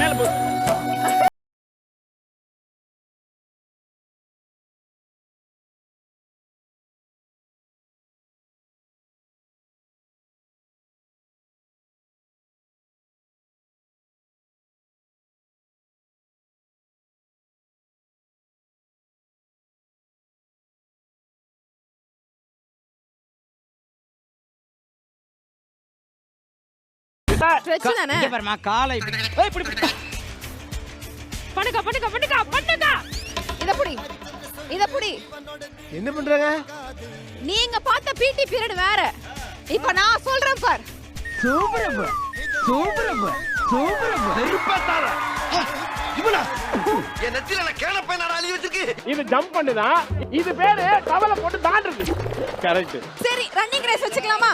மேல போ. ஸ்ட்ரெச் தானே. இங்க பாருமா காலை இப்படி. ஏய் இப்படி இப்படி. பண்ணுங்க. இத புடி. என்ன பண்றாங்க? நீங்க பார்த்த பிடி பீரியட் வேற. இப்ப நான் சொல்றேன் பார். சூப்பர். வெறுப்பாத்தால. இவனா? என் நெத்தில நான் கேன பையனாடா அழி வச்சிருக்கு. இது ஜம்ப் பண்ணுதான். இது பேரு டவல போட்டு தாண்டுறது. கரெக்ட். சரி ரன்னிங் ரேஸ் வச்சுக்கலாமா?